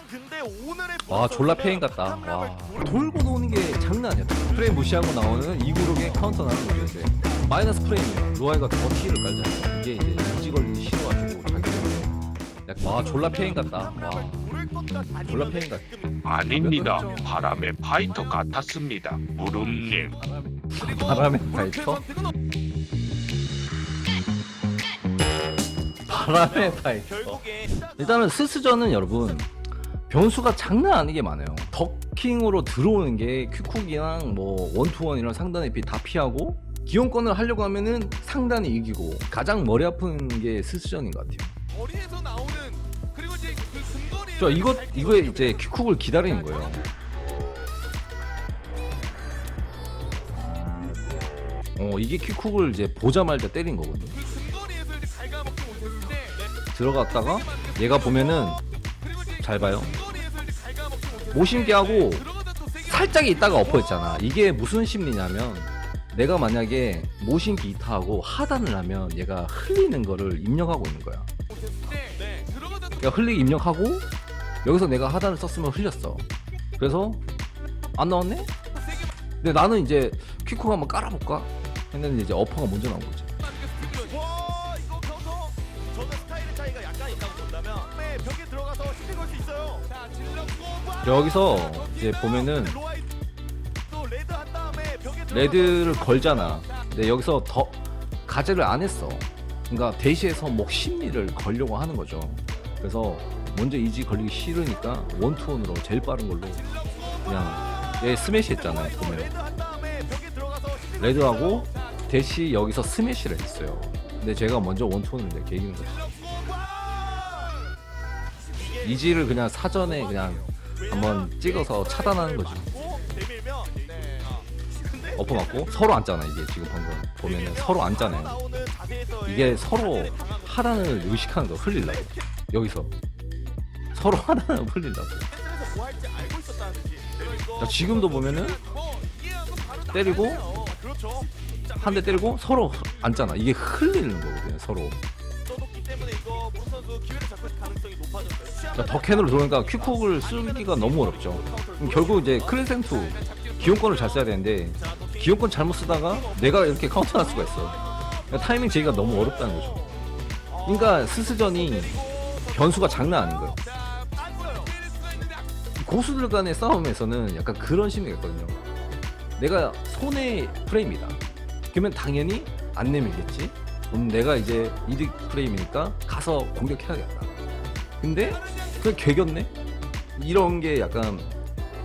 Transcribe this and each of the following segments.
근데 오늘의 와 졸라 페인 같다. 와 돌고 노는 게 장난 아니야. 프레임 무시하고 나오는 이구르게 카운터 나는 거죠. 이제 마이너스 프레임이야. 로아이가 더 T를 깔잖아. 이게 이제 유지 걸리기 싫어가지고 자기 와 졸라 페인 같다. 와 졸라 페인 같다. 아닙니다. 바람의 파이터 같았습니다. 무릎님. 바람의 파이터? 바람의 파이터. 일단은 스스전은 여러분 변수가 장난 아니게 많아요. 더킹으로 들어오는 게 퀵쿡이랑 뭐 원투원이랑 상단의 피 다 피하고 기용권을 하려고 하면은 상단이 이기고 가장 머리 아픈 게 스스전인 것 같아요. 거리에서 나오는 그리고 이제 그 근거리에 저 이거에 이제 퀵쿡을 기다리는 거예요. 이게 퀵쿡을 이제 보자마자 때린 거거든요. 그 근거리에서 이제 갉아먹지 못했을 때 들어갔다가 얘가 보면은 잘 봐요. 근거리에서 이제 갉아먹지 못했을 모심기 하고 들어가다 또 세게 살짝 있다가 엎어졌잖아. 이게 무슨 심리냐면 내가 만약에 모신기 이타하고 하단을 하면 얘가 흘리는 거를 입력하고 있는 거야. 못했을 때 들어가다 또 그러니까 흘리기 입력하고 여기서 내가 하단을 썼으면 흘렸어. 그래서 안 나왔네? 세게 근데 나는 이제 퀵쿡 한번 깔아볼까? 했는데 이제 어퍼가 먼저 나온 거지. 와 이거 카운터 저는 스타일의 차이가 약간 있다고 본다면 네, 벽에 들어가서 힘을 걸 수 있어요. 자 질렀고 여기서 이제 보면은 로아이 또 레드 한 다음에 벽에 들어가서 레드를 걸잖아. 근데 여기서 더 가제를 안 했어. 그러니까 대시에서 뭐 심리를 걸려고 하는 거죠. 그래서 먼저 이지 걸리기 싫으니까 원투원으로 제일 빠른 걸로 그냥 얘 스매시 했잖아요. 보면 레드 한 다음에 벽에 들어가서 힘을 레드하고 대시 여기서 스매시를 했어요. 근데 제가 먼저 원투원을 이렇게 이기는 거죠. 이지를 그냥 사전에 그냥 한번 찍어서 차단하는 거지. 내밀면 근데 어퍼 맞고 서로 앉잖아. 이게 지금 방금 보면은 서로 앉잖아요. 나오는 자세에서의 이게 서로 하단을 의식하는 거 흘리려고. 여기서 서로 하단을 흘리려고. 센터에서 뭐 할지 알고 있었다는 듯이 자, 지금도 보면은 뭐 이해하고 바로 때리고 나가잖아요. 그렇죠. 한 대 때리고 서로 앉잖아. 이게 흘리는 거거든요. 서로. 떠놓기 때문에 이거 모르 선수 기회를 잡을 가능성이 높아졌어요. 자, 더캔으로 들어오니까 퀵쿡을 쓰기가 너무 어렵죠. 그럼 결국 이제 크레센투 기용권을 잘 써야 되는데 기용권 잘못 쓰다가 내가 이렇게 카운터 날 수가 있어. 그러니까 타이밍 제기가 너무 어렵다는 거죠. 그러니까 스스전이 변수가 장난 아닌 거예요. 고수들 간의 싸움에서는 약간 그런 심리가 있거든요. 내가 손의 프레임이다. 그러면 당연히 안 내밀겠지. 내가 이제 이득 프레임이니까 가서 공격해야겠다. 근데 그게 괴겼네? 이런 게 약간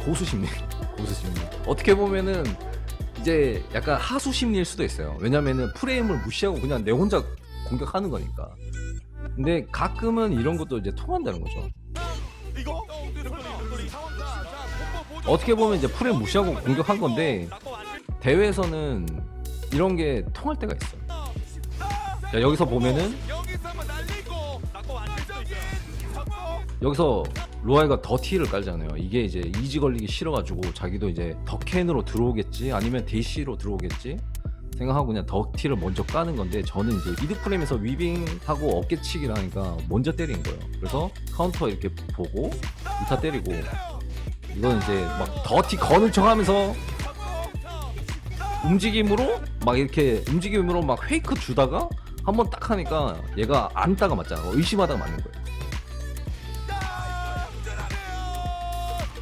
고수 심리. 고수 심리. 어떻게 보면은 이제 약간 하수 심리일 수도 있어요. 왜냐면은 프레임을 무시하고 그냥 내 혼자 공격하는 거니까. 근데 가끔은 이런 것도 이제 통한다는 거죠. 이거 어떻게 보면 이제 프레임 무시하고 공격한 건데 대회에서는 이런 게 통할 때가 있어. 자, 여기서 보면은 여기서 한번 날리고 낙고 앉을 수도 있어요. 여기서 로아이가 더 T를 깔잖아요. 이게 이제 이지 걸리기 싫어가지고 자기도 이제 더 캔으로 들어오겠지 아니면 대시로 들어오겠지 생각하고 그냥 더 T를 먼저 까는 건데 저는 이제 이득 프레임에서 위빙하고 어깨치기를 하니까 먼저 때린 거예요. 그래서 카운터 이렇게 보고 이타 때리고 이건 이제 막 더 T 거는 척 하면서 움직임으로 막 이렇게 움직임으로 막 페이크 주다가 한번 딱 하니까 얘가 안다가 맞잖아. 의심하다가 맞는 거예요.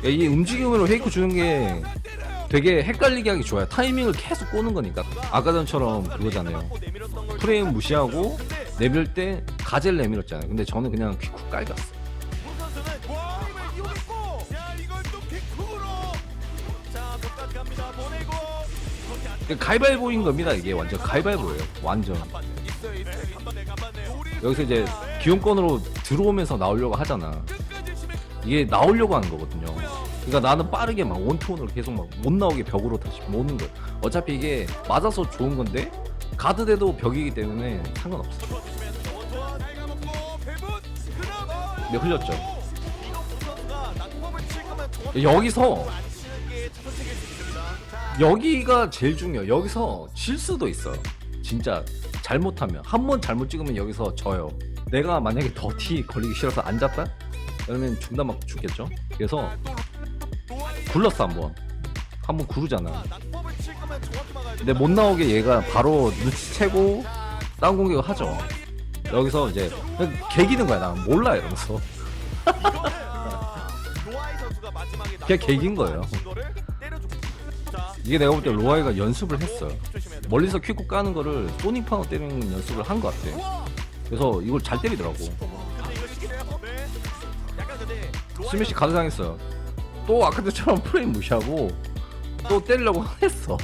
이 움직임으로 페이크 주는 게 되게 헷갈리게 하기 좋아요. 타이밍을 계속 꼬는 거니까. 아까 전처럼 그거잖아요. 프레임 무시하고 내밀 때 가젤 내밀었잖아요. 근데 저는 그냥 퀵쿡 깔갔어. 문 선수는 와 이걸 이용했고 야 이걸 또 킥으로 자 끝까지 갑니다. 보내고 가위바위보인 겁니다. 이게 완전 가위바위보예요. 완전. 있어요. 간반네. 여기서 이제 기용권으로 들어오면서 나오려고 하잖아. 이게 나오려고 하는 거거든요. 그러니까 나는 빠르게 막 원투원으로 계속 막 못 나오게 벽으로 다시 모는 거야. 어차피 이게 맞아서 좋은 건데 가드대도 벽이기 때문에 상관없어. 근데 흘렸죠. 여기서 여기가 제일 중요해. 여기서 질 수도 있어. 진짜 잘못하면 한 번 잘못 찍으면 여기서 져요. 내가 만약에 더 T 걸리기 싫어서 앉았다? 그러면 중단 맞고 죽겠죠. 그래서 굴렀어 한번 구르잖아. 낙법을 칠 거면 정확히 막아야 돼. 근데 못 나오게 얘가 바로 눈치채고 다운 공격을 하죠. 여기서 이제 그냥 개기는 거야. 나 몰라 이러면서. 로아이 선수가 마지막에 그냥 개긴 거예요. 거를 때려주고. 자, 이게 내가 볼 때 로아이가 연습을 했어요. 조심해야 돼. 멀리서 퀵고 까는 거를 소닉 파워 때리는 연습을 한 것 같아. 우와! 그래서 이걸 잘 때리더라고. 근데 이거 시키네요. 네. 약간 근데 로아이 스매시 가드당했어요. 또 아까처럼 프레임 무시하고 또 때리려고 했어.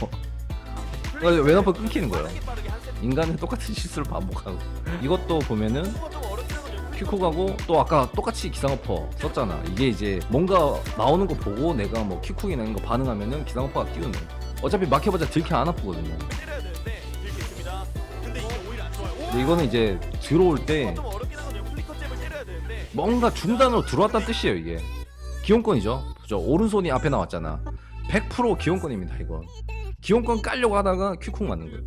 그러니까 왼어퍼 끊기는 거예요. 빠르게 한 세트 인간은 똑같은 실수를 반복하고. 이것도 보면은 좀 어렵긴 하거든요. 퀵코 가고 또 아까 똑같이 기상어퍼 썼잖아. 이게 이제 뭔가 나오는 거 보고 내가 뭐 퀵쿡이 나는 거 반응하면은 기상어퍼가 띄우는. 어차피 막혀봤자 들켜 안 아프거든요. 때려야 되는데 이렇게 있습니다. 근데 이게 오히려 안 좋아요. 근데 이거는 이제 들어올 때 좀 어렵긴 하거든요. 플리커 잽을 때려야 되는데 뭔가 중단으로 들어왔다는 뜻이에요. 이게 기용권이죠. 그죠? 오른손이 앞에 나왔잖아. 100% 기용권입니다. 이건 기용권 깔려고 하다가 퀵쿡 맞는 거예요.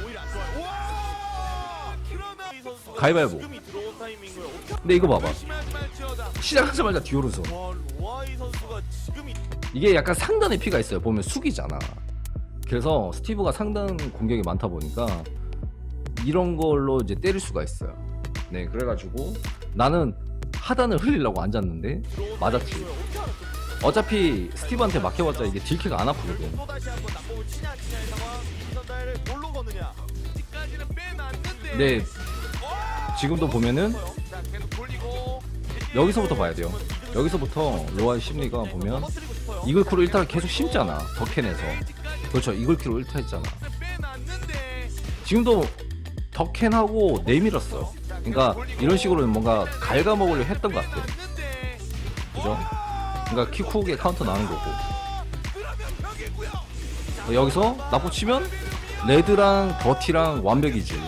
오히려 안 좋아요. 와! 그러면 이 선수가 가위바위보. 지금이 들어온 타이밍을 어떻게 근데 이거 봐봐. 열심히 하지 말지어다. 시작하자마자 뒤 오른손. 와, 로아이 선수가 지금이 이게 약간 상단의 피가 있어요. 보면 숙이잖아. 그래서 스티브가 상단 공격이 많다 보니까 이런 걸로 이제 때릴 수가 있어요. 네, 그래가지고 나는 하단을 흘리려고 앉았는데 들어온 맞았지. 타이밍을 어떻게 알았죠? 어차피 스티브한테 막혀봤자 이게 딜캐가 안 아프거든. 또 다시 한번 낙법을 치냐의 상황. 이선달을 뭘로 거느냐? 까지는 빼놨는데. 근데 지금도 보면은 자, 계속 돌리고 여기서부터 봐야 돼요. 여기서부터 로아의 심리가 보면 터뜨리고 싶어요. 이글크로 일타 계속 심잖아. 덕캔에서. 그렇죠. 이글크로 일타 했잖아. 빼놨는데. 지금도 덕캔하고 내밀었어. 그러니까 이런 식으로 뭔가 갉아먹으려 했던 것 같아. 빼놨는데. 그죠? 그러니까 킥훅에 카운터 나는 거고. 그러면 벽이고요. 여기서 나포 치면 레드랑 더티랑 완벽이지.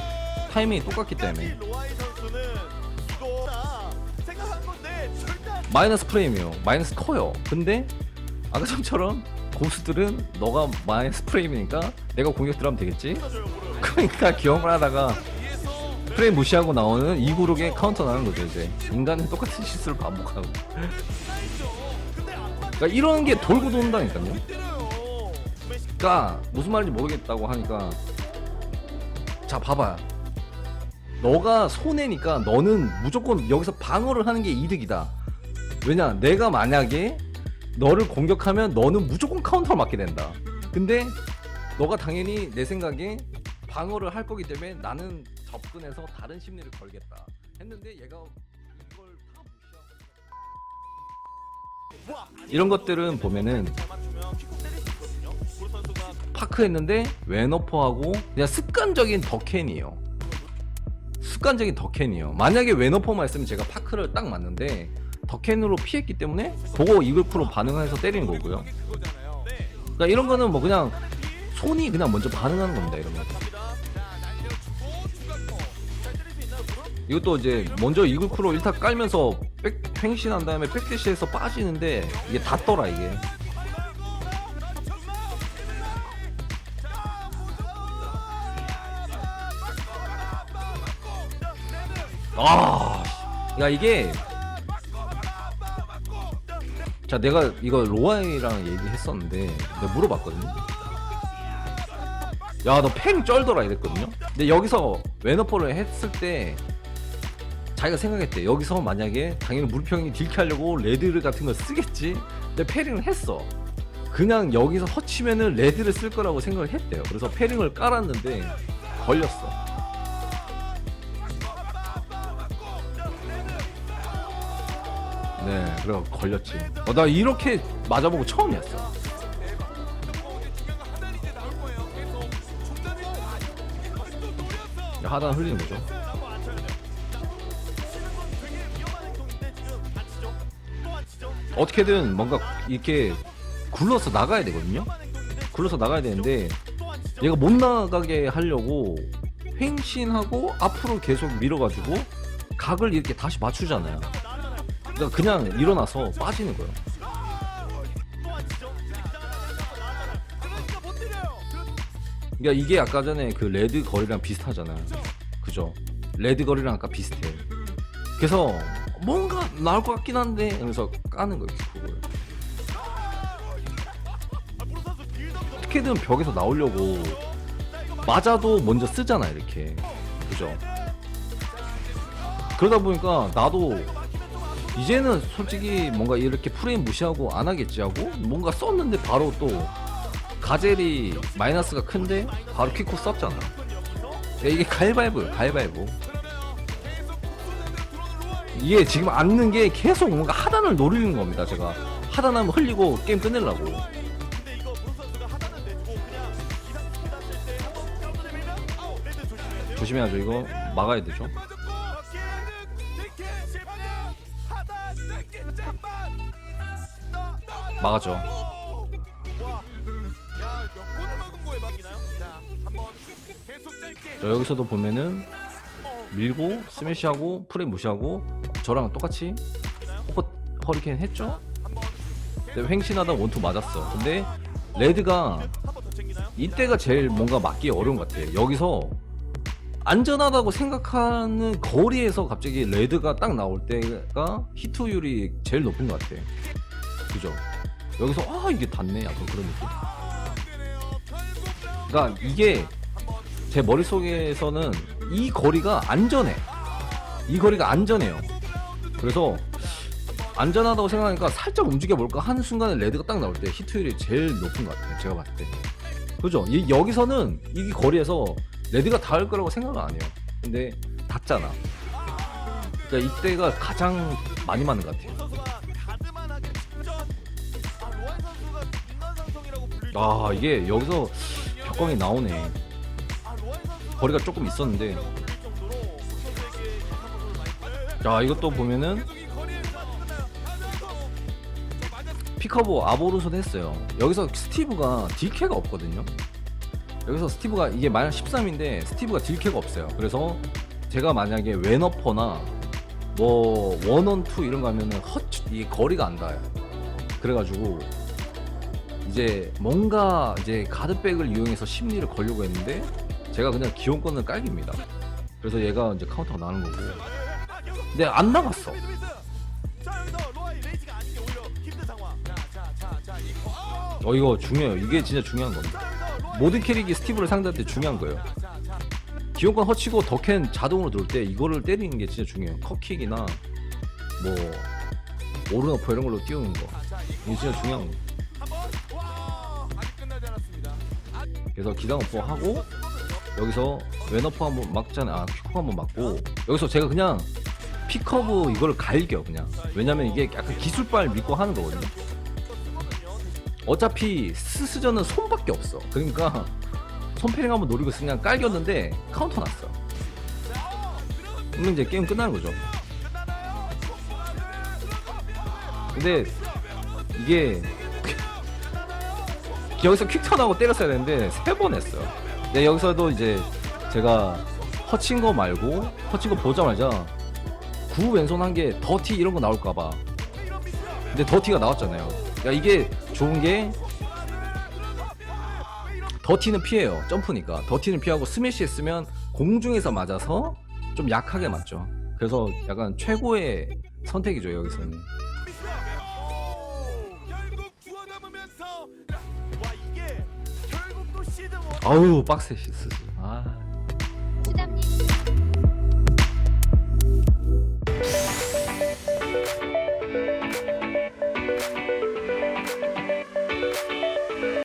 타이밍이 똑같기 때문에. 로아이 선수는 이거 생각한 건데 절대 안 마이너스 프레임이에요. 마이너스 커요. 근데 아까 전처럼 고수들은 너가 마이너스 프레임이니까 내가 공격 들어가면 되겠지? 쳐줘요, 무릎. 그러니까 기억을 하다가 뒤에서 프레임 무시하고 나오는 이 구르게 카운터 나는 거죠. 이제 인간은 똑같은 실수를 반복하고. 사이죠. 근데 안 맞. 그러니까 이런 게 돌고 돈다니까요. 때려요. 스매시. 그러니까 무슨 말인지 모르겠다고 하니까 자 봐봐. 너가 손해니까 너는 무조건 여기서 방어를 하는 게 이득이다. 왜냐 내가 만약에 너를 공격하면 너는 무조건 카운터를 맞게 된다. 근데 너가 당연히 내 생각에 방어를 할 거기 때문에 나는 접근해서 다른 심리를 걸겠다 했는데 얘가 이걸 다 무시하고 와, 이런 것들은 보면은 잘 맞추면 킥콕 때릴 수 있거든요. 고르 선수가 파크 했는데 왼어퍼하고 그냥 습관적인 덕캔이에요. 습관적인 덕캔이에요. 만약에 왼어퍼만 했으면 제가 파크를 딱 맞는데 덕캔으로 피했기 때문에 보고 이글프로 반응해서 때리는 거고요. 그게 그거잖아요. 네. 그러니까 이런 거는 뭐 그냥 손이 그냥 먼저 반응하는 겁니다. 이런 거. 갑니다. 자, 날려주고 추가코. 잘 때릴 수 있나요, 무릎? 이것도 이제 먼저 이글크로 1타 깔면서 백 횡신한 다음에 백대시에서 빠지는데 이게 다 떠라 이게. 아, 야 이게 자 내가 이거 로아이랑 얘기했었는데 내가 물어봤거든요. 야 너 팽 쩔더라 이랬거든요. 근데 여기서 왼어퍼를 했을 때 자기가 생각했대. 여기서 만약에 당연히 물평이 딜캐하려고 레드 같은 걸 쓰겠지. 근데 패링을 했어. 그냥 여기서 허치면은 레드를 쓸 거라고 생각을 했대요. 그래서 패링을 깔았는데 걸렸어. 네, 그래 걸렸지. 나 이렇게 맞아보고 처음이었어. 하단 흘리는 거죠. 어떻게든 뭔가 이렇게 굴러서 나가야 되거든요. 굴러서 나가야 되는데 얘가 못 나가게 하려고 횡신하고 앞으로 계속 밀어가지고 각을 이렇게 다시 맞추잖아요. 그러니까 그냥 일어나서 빠지는 거예요. 그러니까 이게 아까 전에 그 레드 거리랑 비슷하잖아요. 그죠? 레드 거리랑 아까 비슷해. 그래서 뭔가 나올 것 같긴 한데 이러면서 까는 거예요. 그걸. 브루스 선수 빌드업이 너무 어떻게든 벽에서 나오려고 맞아도 먼저 쓰잖아 이렇게. 그죠? 그러다 보니까 나도 이제는 솔직히 뭔가 이렇게 프레임 무시하고 안 하겠지 하고 뭔가 썼는데 바로 또 가젤이 마이너스가 큰데 바로 킥코 썼잖아. 이게 가위바위보예요. 가위바위보. 이게 지금 앉는 게 계속 뭔가 하단을 노리는 겁니다. 제가 하단하면 흘리고 게임 끝내려고. 근데 이거 브루스 선수가 하단은 내주고 그냥 기상 스킬 땄을 때 한번 카운터 내밀면 레드 조심해야 돼요. 조심해야죠. 이거 막아야 되죠. 막아죠. 자, 여기서도 보면은 밀고 스매시하고 프레임 무시하고 저랑 똑같이 허리케인 했죠? 근데 횡신하다 원투 맞았어. 근데 레드가 이때가 제일 뭔가 맞기 어려운 것 같아. 여기서 안전하다고 생각하는 거리에서 갑자기 레드가 딱 나올 때가 히트율이 제일 높은 것 같아. 그죠? 여기서 아 이게 닿네 약간 그런 느낌. 그러니까 이게 제 머릿속에서는 이 거리가 안전해. 이 거리가 안전해요. 그래서 안전하다고 생각하니까 살짝 움직여볼까 하는 순간에 레드가 딱 나올 때 히트율이 제일 높은 것 같아요. 제가 봤을 때. 그죠? 여기서는 이 거리에서 레드가 닿을 거라고 생각을 안 해요. 근데 닿잖아. 그러니까 이때가 가장 많이 맞는 것 같아요. 아 이게 여기서 벽광이 나오네. 거리가 조금 있었는데. 자 이것도 보면은 피커브 아보르손 했어요. 여기서 스티브가 딜캐가 없거든요. 여기서 스티브가 이게 마이너스 13인데 스티브가 딜캐가 없어요. 그래서 제가 만약에 웬어퍼나 뭐 원언투 이런 거 하면은 이 거리가 안 닿아요. 그래가지고 이제 뭔가 이제 가드백을 이용해서 심리를 걸려고 했는데 제가 그냥 기온권을 깔깁니다. 그래서 얘가 이제 카운터가 나는 거고. 근데 안 나갔어. 이거 중요해요. 이게 진짜 중요한 겁니다. 모든 캐릭이 스티브를 상대할 때 중요한 거예요. 기온권 허치고 덕캔 자동으로 들어올 때 이거를 때리는 게 진짜 중요해요. 컵킥이나 뭐 오른어퍼 이런 걸로 띄우는 거. 이게 진짜 중요한 거. 그래서 기상어퍼 하고 여기서 왼어퍼 한번 막잖아요. 아 픽커브 한번 맞고 여기서 제가 그냥 픽커브 이거를 갈겨 그냥. 왜냐면 이게 약간 기술발 믿고 하는 거거든요. 어차피 스스전은 손밖에 없어. 그러니까 손패링 한번 노리고 그냥 깔겼는데 카운터 났어. 그러면 이제 게임 끝나는 거죠. 근데 이게 여기서 퀵턴하고 때렸어야 되는데 3번 했어요. 근데 여기서도 이제 제가 허친 거 말고 허친 거 보자마자 구 왼손 한 개 더티 이런 거 나올까봐. 근데 더티가 나왔잖아요. 그러니까 이게 좋은 게 더티는 피해요. 점프니까 더티는 피하고 스매시 했으면 공중에서 맞아서 좀 약하게 맞죠. 그래서 약간 최고의 선택이죠 여기서는. 아우 빡세 진짜.